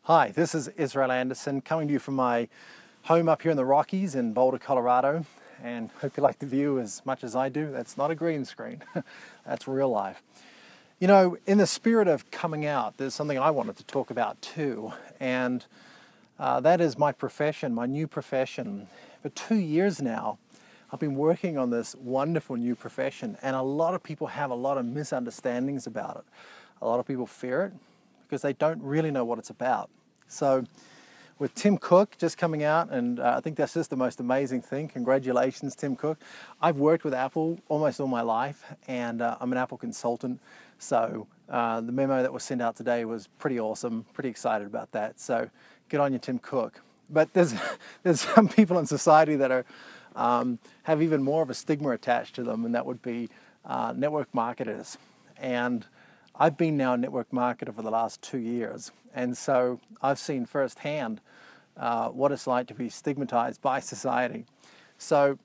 Hi, this is Israel Anderson coming to you from my home up here in the Rockies in Boulder, Colorado, and hope you like the view as much as I do. That's not a green screen, that's real life. You know, in the spirit of coming out, there's something I wanted to talk about too, and that is my profession, my new profession. For 2 years now, I've been working on this wonderful new profession, and a lot of people have a lot of misunderstandings about it. A lot of people fear it because they don't really know what it's about. So with Tim Cook just coming out, and I think that's just the most amazing thing. Congratulations, Tim Cook. I've worked with Apple almost all my life, and I'm an Apple consultant. So the memo that was sent out today was pretty awesome, pretty excited about that. So good on you, Tim Cook. But there's some people in society that are have even more of a stigma attached to them, and that would be network marketers. And I've been now a network marketer for the last 2 years, and so I've seen firsthand what it's like to be stigmatized by society. So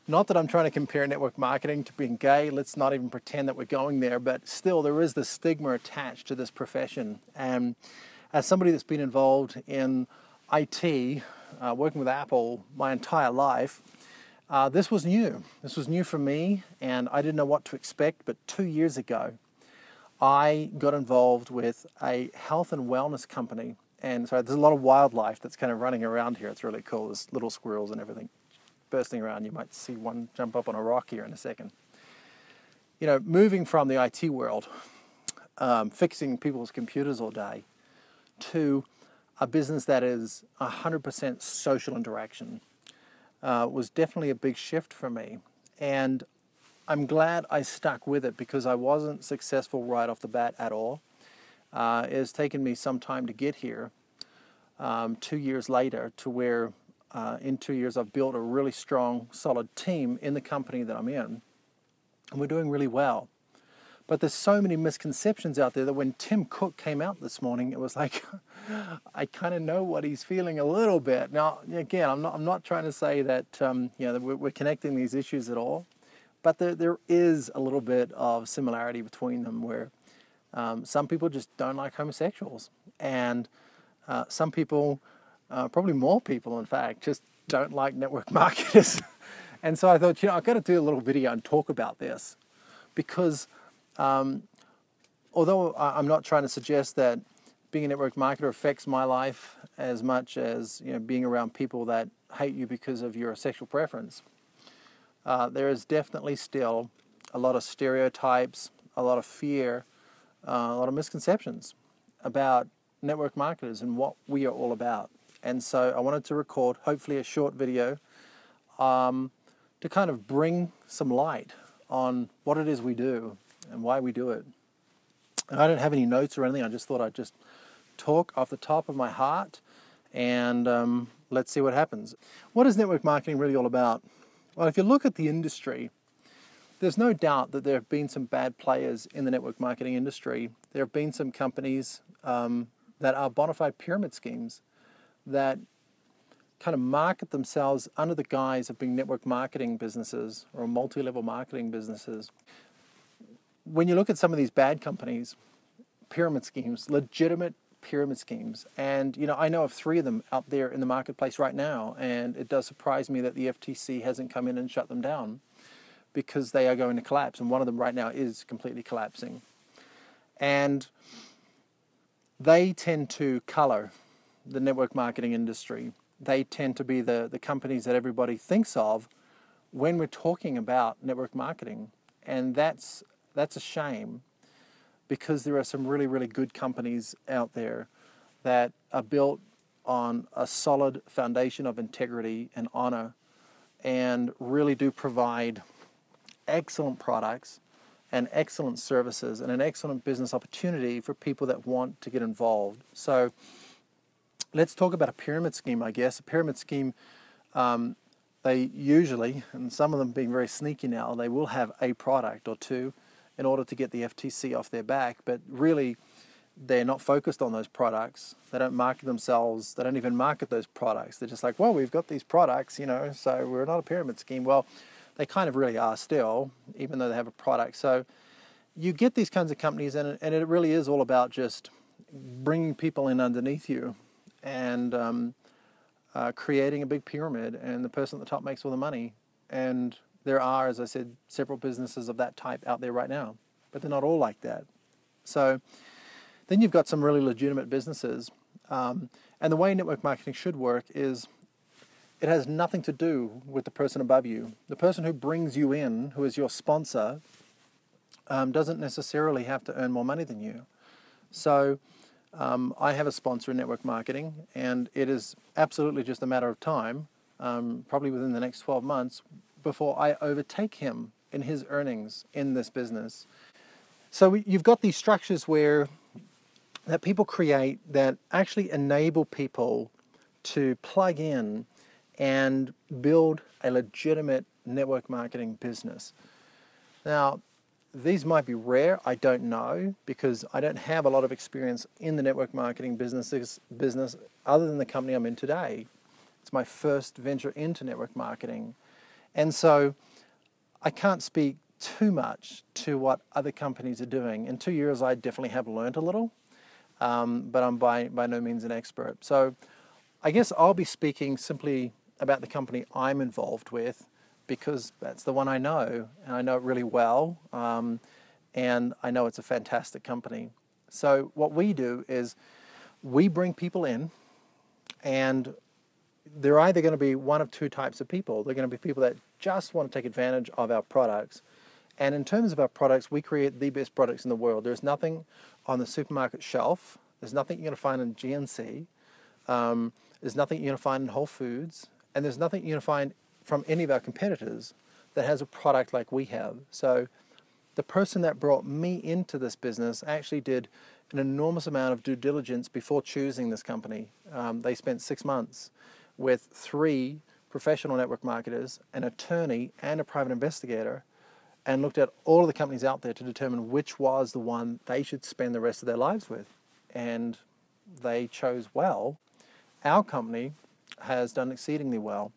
not that I'm trying to compare network marketing to being gay, let's not even pretend that we're going there, but still there is the stigma attached to this profession. And as somebody that's been involved in IT, working with Apple my entire life, this was new. This was new for me, and I didn't know what to expect, but 2 years ago, I got involved with a health and wellness company. And so there's a lot of wildlife that's kind of running around here. It's really cool. There's little squirrels and everything bursting around. You might see one jump up on a rock here in a second. You know, moving from the IT world, fixing people's computers all day, to a business that is 100% social interaction was definitely a big shift for me. And I'm glad I stuck with it because I wasn't successful right off the bat at all. It has taken me some time to get here, 2 years later, to where in 2 years I've built a really strong, solid team in the company that I'm in. And we're doing really well. But there's so many misconceptions out there that when Tim Cook came out this morning, it was like, I kind of know what he's feeling a little bit. Now, again, I'm not trying to say that that we're connecting these issues at all. But there is a little bit of similarity between them where some people just don't like homosexuals. And some people, probably more people in fact, just don't like network marketers. And so I thought, I've got to do a little video and talk about this. Because although I'm not trying to suggest that being a network marketer affects my life as much as being around people that hate you because of your sexual preference, there is definitely still a lot of stereotypes, a lot of fear, a lot of misconceptions about network marketers and what we are all about. And so I wanted to record, hopefully, a short video to kind of bring some light on what it is we do and why we do it. And I don't have any notes or anything. I just thought I'd just talk off the top of my heart, and let's see what happens. What is network marketing really all about? Well, if you look at the industry, there's no doubt that there have been some bad players in the network marketing industry. There have been some companies that are bona fide pyramid schemes that kind of market themselves under the guise of being network marketing businesses or multi-level marketing businesses. When you look at some of these bad companies, pyramid schemes, legitimate pyramid schemes, and I know of 3 of them out there in the marketplace right now, and it does surprise me that the FTC hasn't come in and shut them down because they are going to collapse, and one of them right now is completely collapsing. And they tend to color the network marketing industry. They tend to be the companies that everybody thinks of when we're talking about network marketing, and that's a shame. Because there are some really, really good companies out there that are built on a solid foundation of integrity and honor and really do provide excellent products and excellent services and an excellent business opportunity for people that want to get involved. So let's talk about a pyramid scheme, I guess. A pyramid scheme, they usually, and some of them being very sneaky now, they will have a product or two in order to get the FTC off their back, but really they're not focused on those products. They don't market themselves. They don't even market those products. They're just like, well, we've got these products, so we're not a pyramid scheme. Well, they kind of really are still, even though they have a product. So you get these kinds of companies, and it really is all about just bringing people in underneath you and creating a big pyramid, and the person at the top makes all the money. And there are, as I said, several businesses of that type out there right now, but they're not all like that. So then you've got some really legitimate businesses. And the way network marketing should work is it has nothing to do with the person above you. The person who brings you in, who is your sponsor, doesn't necessarily have to earn more money than you. So I have a sponsor in network marketing, and it is absolutely just a matter of time, probably within the next 12 months, before I overtake him in his earnings in this business. So you've got these structures that people create that actually enable people to plug in and build a legitimate network marketing business. Now, these might be rare, I don't know, because I don't have a lot of experience in the network marketing business other than the company I'm in today. It's my first venture into network marketing. And so I can't speak too much to what other companies are doing. In 2 years, I definitely have learned a little, but I'm by no means an expert. So I guess I'll be speaking simply about the company I'm involved with, because that's the one I know, and I know it really well, and I know it's a fantastic company. So what we do is we bring people in, and they're either going to be one of two types of people. They're going to be people that just want to take advantage of our products. And in terms of our products, we create the best products in the world. There's nothing on the supermarket shelf. There's nothing you're going to find in GNC. There's nothing you're going to find in Whole Foods. And there's nothing you're going to find from any of our competitors that has a product like we have. So the person that brought me into this business actually did an enormous amount of due diligence before choosing this company. They spent 6 months with 3 professional network marketers, an attorney, and a private investigator, and looked at all of the companies out there to determine which was the one they should spend the rest of their lives with. And they chose well. Our company has done exceedingly well.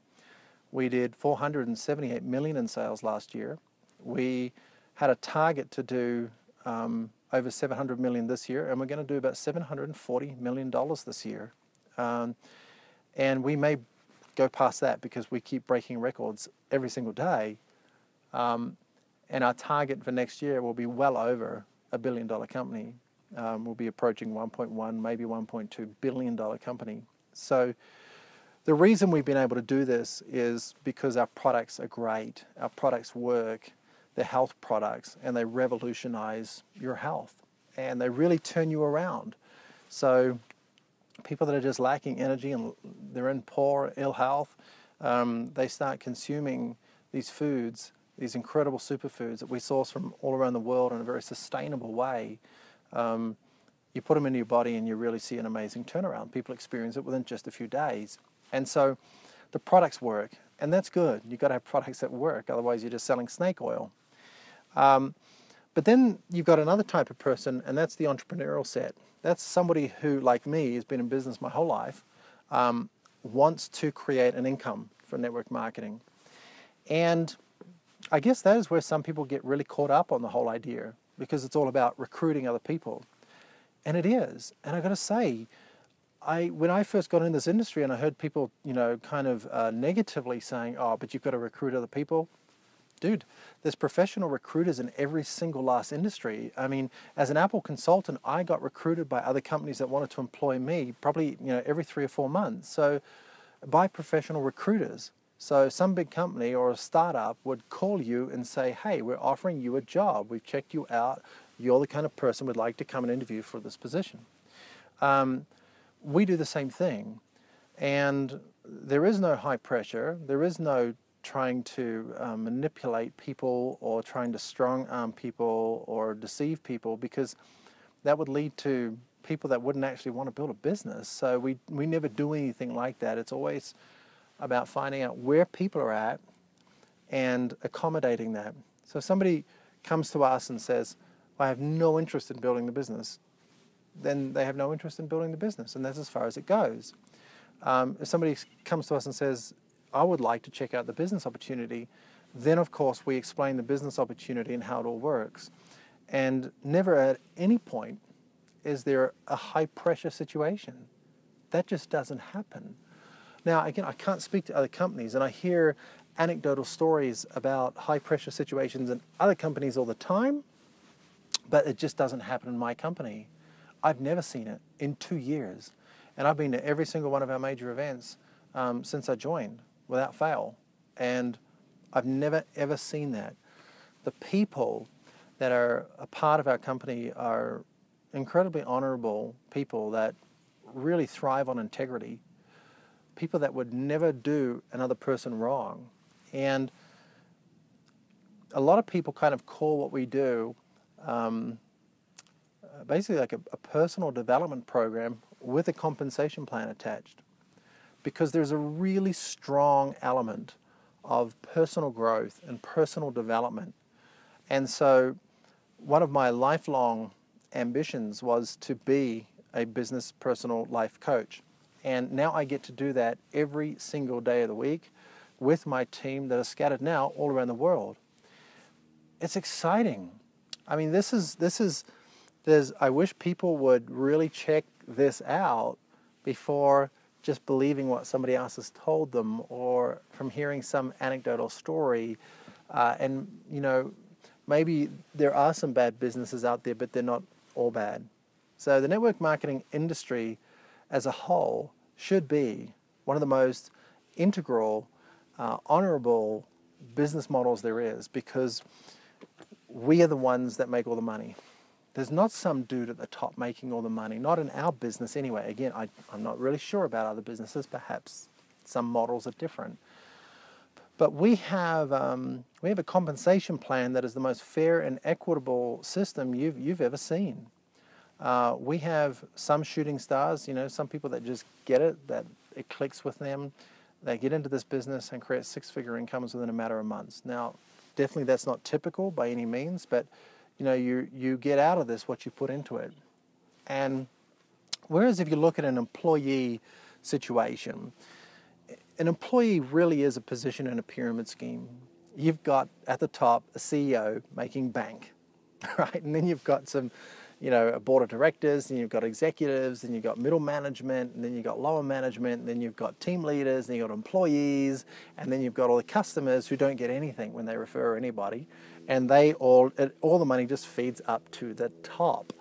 We did $478 million in sales last year. We had a target to do over $700 million this year, and we're going to do about $740 million this year. And we may go past that because we keep breaking records every single day. And our target for next year will be well over $1 billion company. We'll be approaching 1.1, maybe $1.2 billion company. So the reason we've been able to do this is because our products are great. Our products work. They're health products, and they revolutionize your health, and they really turn you around. So people that are just lacking energy and they're in poor, ill health, they start consuming these foods, these incredible superfoods that we source from all around the world in a very sustainable way. You put them into your body and you really see an amazing turnaround. People experience it within just a few days. And so the products work, and that's good. You've got to have products that work, otherwise you're just selling snake oil. But then you've got another type of person, and that's the entrepreneurial set. That's somebody who, like me, has been in business my whole life, wants to create an income for network marketing. And I guess that is where some people get really caught up on the whole idea, because it's all about recruiting other people. And it is. And I've got to say, when I first got in this industry and I heard people, kind of negatively saying, oh, but you've got to recruit other people. Dude, there's professional recruiters in every single last industry. I mean, as an Apple consultant, I got recruited by other companies that wanted to employ me probably, every 3 or 4 months. So by professional recruiters. So some big company or a startup would call you and say, hey, we're offering you a job. We've checked you out. You're the kind of person we'd like to come and interview for this position. We do the same thing. And there is no high pressure. There is no trying to manipulate people or trying to strong arm people or deceive people, because that would lead to people that wouldn't actually want to build a business. So we never do anything like that. It's always about finding out where people are at and accommodating that. So if somebody comes to us and says, I have no interest in building the business, then they have no interest in building the business, and that's as far as it goes. If somebody comes to us and says, I would like to check out the business opportunity, then of course we explain the business opportunity and how it all works. And never at any point is there a high pressure situation. That just doesn't happen. Now, again, I can't speak to other companies, and I hear anecdotal stories about high-pressure situations in other companies all the time, but it just doesn't happen in my company. I've never seen it in 2 years, and I've been to every single one of our major events since I joined, without fail, and I've never, ever seen that. The people that are a part of our company are incredibly honorable people that really thrive on integrity, people that would never do another person wrong. And a lot of people kind of call what we do basically like a personal development program with a compensation plan attached, because there's a really strong element of personal growth and personal development. And so one of my lifelong ambitions was to be a business personal life coach. And now I get to do that every single day of the week with my team that are scattered now all around the world. It's exciting. I mean, I wish people would really check this out before just believing what somebody else has told them, or from hearing some anecdotal story. And, you know, maybe there are some bad businesses out there, but they're not all bad. So the network marketing industry as a whole should be one of the most integral, honorable business models there is, because we are the ones that make all the money. There's not some dude at the top making all the money, not in our business anyway. Again, I'm not really sure about other businesses. Perhaps some models are different. But we have a compensation plan that is the most fair and equitable system you've ever seen. We have some shooting stars, you know, some people that just get it, that it clicks with them. They get into this business and create six-figure incomes within a matter of months. Now, definitely that's not typical by any means, but you know, you get out of this what you put into it. And whereas if you look at an employee situation, an employee really is a position in a pyramid scheme. You've got at the top a CEO making bank, right? And then you've got some, you know, a board of directors, and you've got executives, and you've got middle management, and then you've got lower management, and then you've got team leaders, and you've got employees, and then you've got all the customers who don't get anything when they refer anybody, and all the money just feeds up to the top.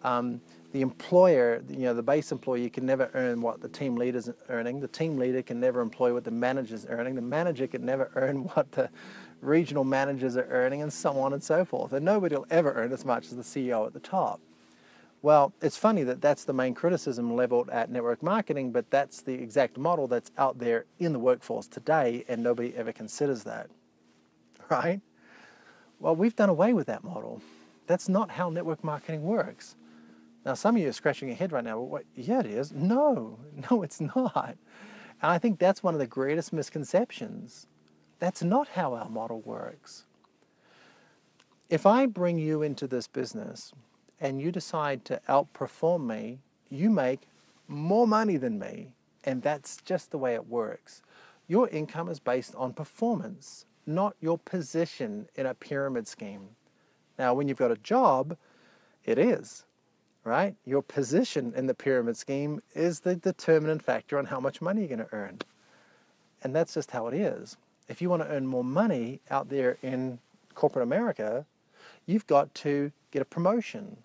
The employer, you know, the base employee can never earn what the team leader's earning. The team leader can never employ what the manager's earning. The manager can never earn what the regional managers are earning, and so on and so forth. And nobody will ever earn as much as the CEO at the top. Well, it's funny that that's the main criticism leveled at network marketing, but that's the exact model that's out there in the workforce today, and nobody ever considers that, right? Well, we've done away with that model. That's not how network marketing works. Now, some of you are scratching your head right now. Well, wait, yeah, it is. No, it's not. And I think that's one of the greatest misconceptions. That's not how our model works. If I bring you into this business and you decide to outperform me, you make more money than me. And that's just the way it works. Your income is based on performance, not your position in a pyramid scheme. Now, when you've got a job, it is, right? Your position in the pyramid scheme is the determinant factor on how much money you're going to earn. And that's just how it is. If you want to earn more money out there in corporate America, you've got to get a promotion,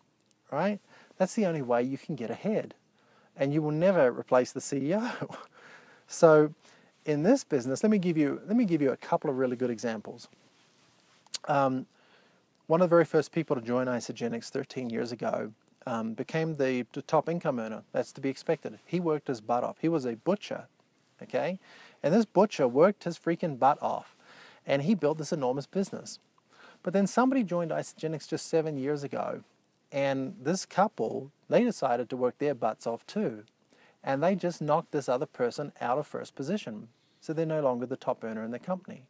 right? That's the only way you can get ahead. And you will never replace the CEO. So in this business, let me give you a couple of really good examples. One of the very first people to join Isagenix 13 years ago became the top income earner. That's to be expected. He worked his butt off. He was a butcher, okay? And this butcher worked his freaking butt off, and he built this enormous business. But then somebody joined Isagenix just 7 years ago, and this couple, they decided to work their butts off too. And they just knocked this other person out of first position. So they're no longer the top earner in the company.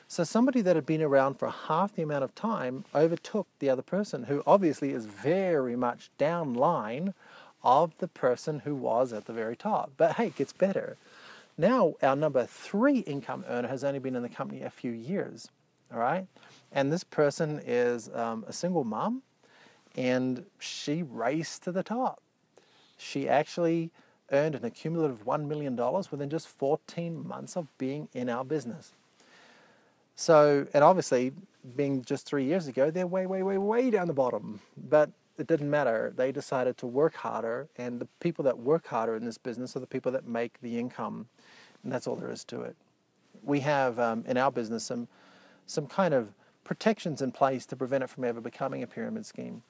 So somebody that had been around for half the amount of time overtook the other person, who obviously is very much downline of the person who was at the very top. But hey, it gets better. Now our number 3 income earner has only been in the company a few years, all right? And this person is a single mom, and she raced to the top. She actually earned an accumulative $1 million within just 14 months of being in our business. So, and obviously, being just 3 years ago, they're way, way, way, way down the bottom. But it didn't matter. They decided to work harder, and the people that work harder in this business are the people that make the income, and that's all there is to it. We have in our business some kind of protections in place to prevent it from ever becoming a pyramid scheme.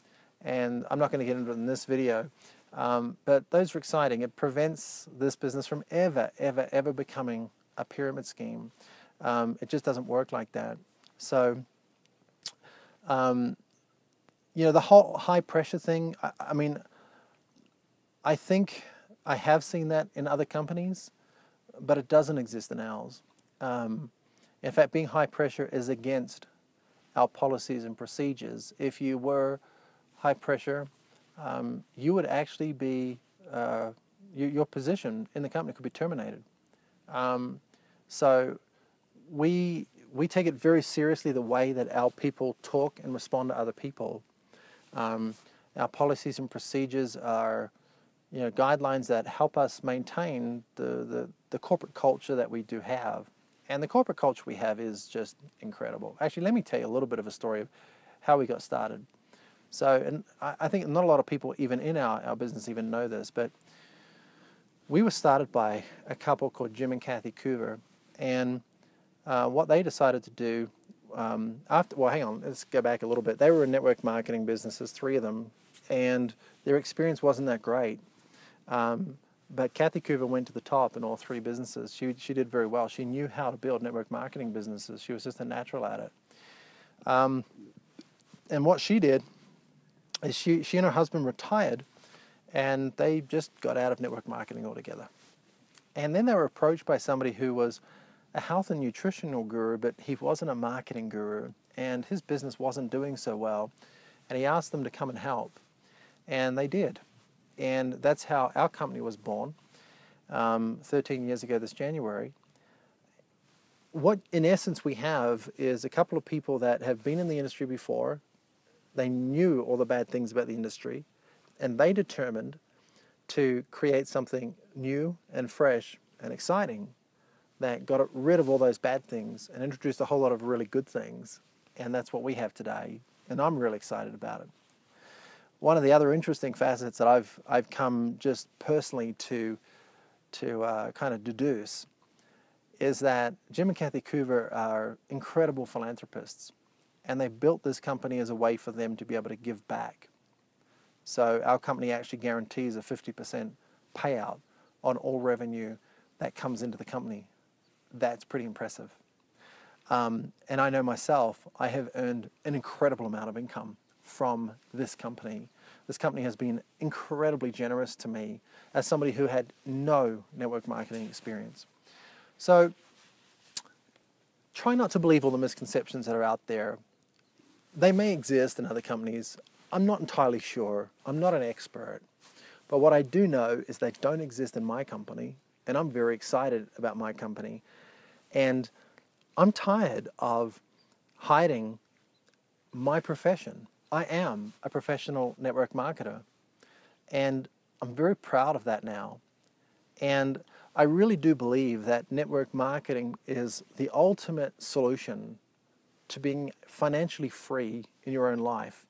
And I'm not going to get into it in this video, but those are exciting. It prevents this business from ever, ever, ever becoming a pyramid scheme. It just doesn't work like that. So, you know, the whole high pressure thing, I mean, I think I have seen that in other companies, but it doesn't exist in ours. In fact, being high pressure is against our policies and procedures. If you were high pressure, you would actually be, your position in the company could be terminated. So we take it very seriously, the way that our people talk and respond to other people. Our policies and procedures are, you know, guidelines that help us maintain the corporate culture that we do have. And the corporate culture we have is just incredible. Actually, let me tell you a little bit of a story of how we got started. So, and I think not a lot of people even in our business even know this, but we were started by a couple called Jim and Kathy Coover. And what they decided to do well, hang on, let's go back a little bit. They were in network marketing businesses, 3 of them, and their experience wasn't that great. But Kathy Coover went to the top in all 3 businesses. She did very well. She knew how to build network marketing businesses. She was just a natural at it. And what she did is she and her husband retired, and they just got out of network marketing altogether. And then they were approached by somebody who was a health and nutritional guru, but he wasn't a marketing guru, and his business wasn't doing so well. And he asked them to come and help, and they did. And that's how our company was born 13 years ago this January. What, in essence, we have is a couple of people that have been in the industry before. They knew all the bad things about the industry, and they determined to create something new and fresh and exciting that got rid of all those bad things and introduced a whole lot of really good things. And that's what we have today, and I'm really excited about it. One of the other interesting facets that I've come just personally to kind of deduce is that Jim and Kathy Coover are incredible philanthropists, and they built this company as a way for them to be able to give back. So our company actually guarantees a 50% payout on all revenue that comes into the company. That's pretty impressive. And I know myself, I have earned an incredible amount of income from this company. This company has been incredibly generous to me as somebody who had no network marketing experience. So try not to believe all the misconceptions that are out there. They may exist in other companies. I'm not entirely sure. I'm not an expert. But what I do know is they don't exist in my company, and I'm very excited about my company. And I'm tired of hiding my profession. I am a professional network marketer, and I'm very proud of that now. And I really do believe that network marketing is the ultimate solution to being financially free in your own life.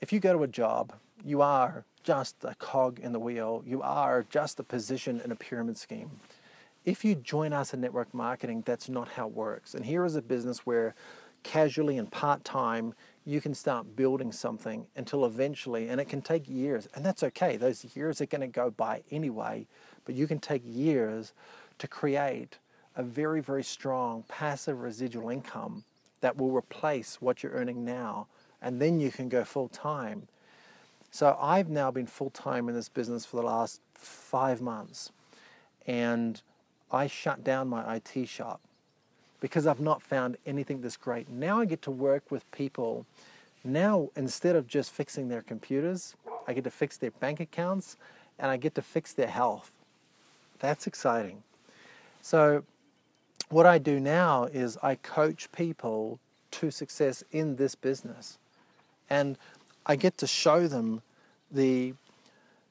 If you go to a job, you are just a cog in the wheel. You are just a position in a pyramid scheme. If you join us in network marketing, that's not how it works. And here is a business where casually and part-time, you can start building something until eventually, and it can take years, and that's okay. Those years are going to go by anyway, but you can take years to create a very, very strong passive residual income that will replace what you're earning now, and then you can go full-time. So I've now been full-time in this business for the last 5 months, and I shut down my IT shop because I've not found anything this great. Now I get to work with people. Now, instead of just fixing their computers, I get to fix their bank accounts, and I get to fix their health. That's exciting. So what I do now is I coach people to success in this business. And I get to show them the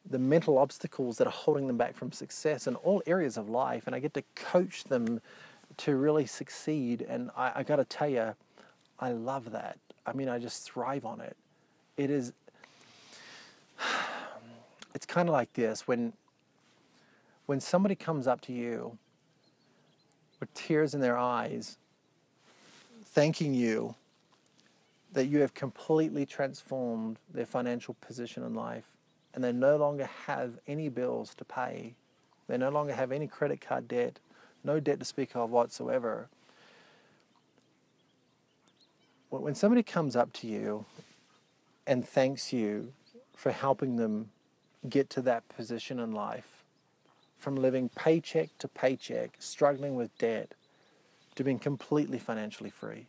the mental obstacles that are holding them back from success in all areas of life, and I get to coach them to really succeed. And I got to tell you, I love that. I mean, I just thrive on it. It's kind of like this: when somebody comes up to you with tears in their eyes, thanking you that you have completely transformed their financial position in life, and they no longer have any bills to pay, they no longer have any credit card debt, no debt to speak of whatsoever. When somebody comes up to you and thanks you for helping them get to that position in life, from living paycheck to paycheck, struggling with debt, to being completely financially free,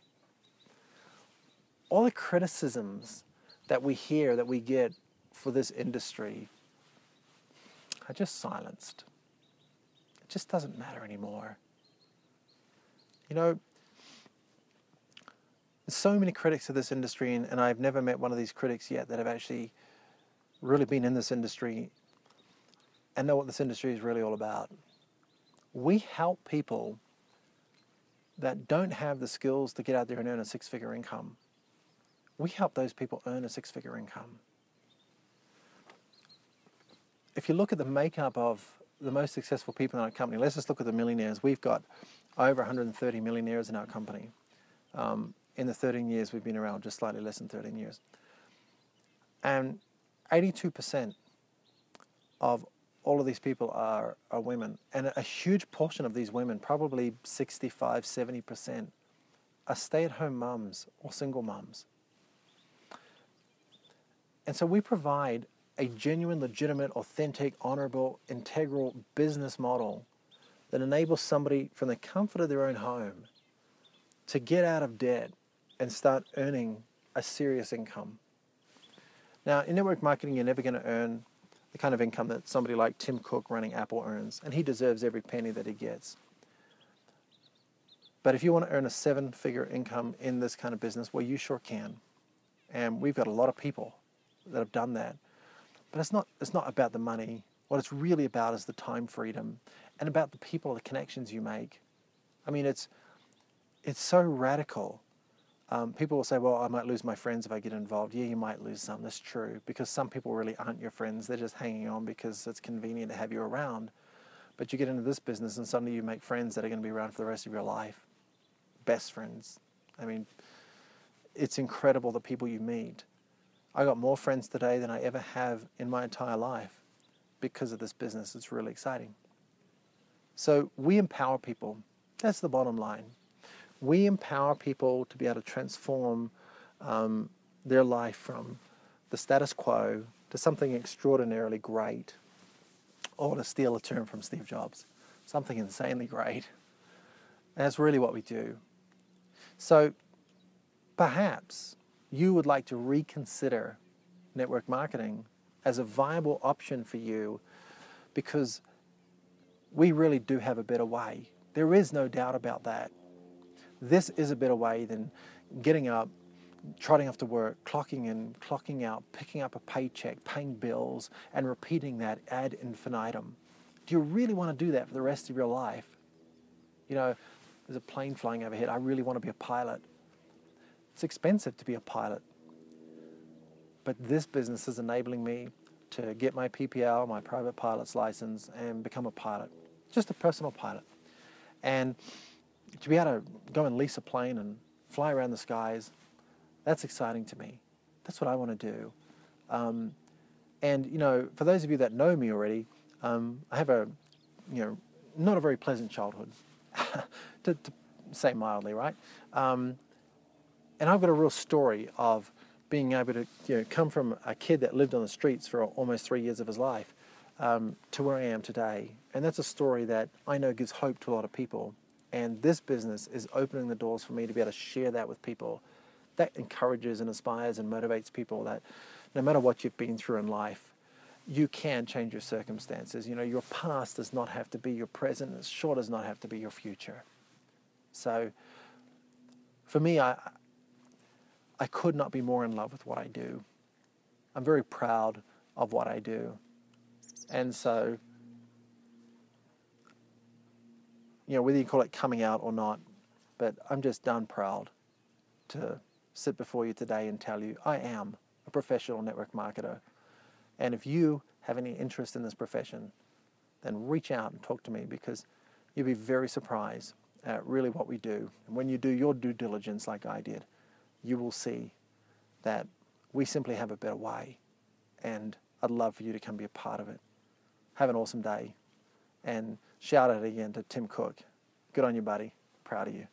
all the criticisms that we hear, that we get for this industry, are just silenced. It just doesn't matter anymore. You know, there's so many critics of this industry, and I've never met one of these critics yet that have actually really been in this industry and know what this industry is really all about. We help people that don't have the skills to get out there and earn a six-figure income. We help those people earn a six-figure income. If you look at the makeup of the most successful people in our company, let's just look at the millionaires. We've got over 130 millionaires in our company. In the 13 years we've been around, just slightly less than 13 years. And 82% of all of these people are women. And a huge portion of these women, probably 65, 70%, are stay-at-home mums or single mums. And so we provide a genuine, legitimate, authentic, honorable, integral business model that enables somebody from the comfort of their own home to get out of debt and start earning a serious income. Now, in network marketing, you're never going to earn the kind of income that somebody like Tim Cook running Apple earns, and he deserves every penny that he gets. But if you want to earn a seven-figure income in this kind of business, well, you sure can. And we've got a lot of people that have done that. But it's not about the money. What it's really about is the time freedom and about the people, the connections you make. I mean, it's so radical. People will say, well, I might lose my friends if I get involved. Yeah, you might lose some. That's true, because some people really aren't your friends. They're just hanging on because it's convenient to have you around. But you get into this business and suddenly you make friends that are going to be around for the rest of your life. Best friends. I mean, it's incredible the people you meet. I got more friends today than I ever have in my entire life because of this business. It's really exciting. So we empower people. That's the bottom line. We empower people to be able to transform their life from the status quo to something extraordinarily great, or to steal a term from Steve Jobs, something insanely great. And that's really what we do. So perhaps you would like to reconsider network marketing as a viable option for you, because we really do have a better way. There is no doubt about that. This is a better way than getting up, trotting off to work, clocking in, clocking out, picking up a paycheck, paying bills, and repeating that ad infinitum. Do you really want to do that for the rest of your life? You know, there's a plane flying overhead. I really want to be a pilot. It's expensive to be a pilot. But this business is enabling me to get my PPL, my private pilot's license, and become a pilot. Just a personal pilot. And to be able to go and lease a plane and fly around the skies, that's exciting to me. That's what I want to do. And, you know, for those of you that know me already, I have not a very pleasant childhood, to say mildly, right? And I've got a real story of being able to, come from a kid that lived on the streets for almost 3 years of his life to where I am today. And that's a story that I know gives hope to a lot of people. And this business is opening the doors for me to be able to share that with people. That encourages and inspires and motivates people that no matter what you've been through in life, you can change your circumstances. You know, your past does not have to be your present. It sure does not have to be your future. So for me, I could not be more in love with what I do. I'm very proud of what I do. And so, whether you call it coming out or not, but I'm just darn proud to sit before you today and tell you I am a professional network marketer. And if you have any interest in this profession, then reach out and talk to me, because you'll be very surprised at really what we do. And when you do your due diligence like I did, you will see that we simply have a better way. And I'd love for you to come be a part of it. Have an awesome day. And shout out again to Tim Cook. Good on you, buddy. Proud of you.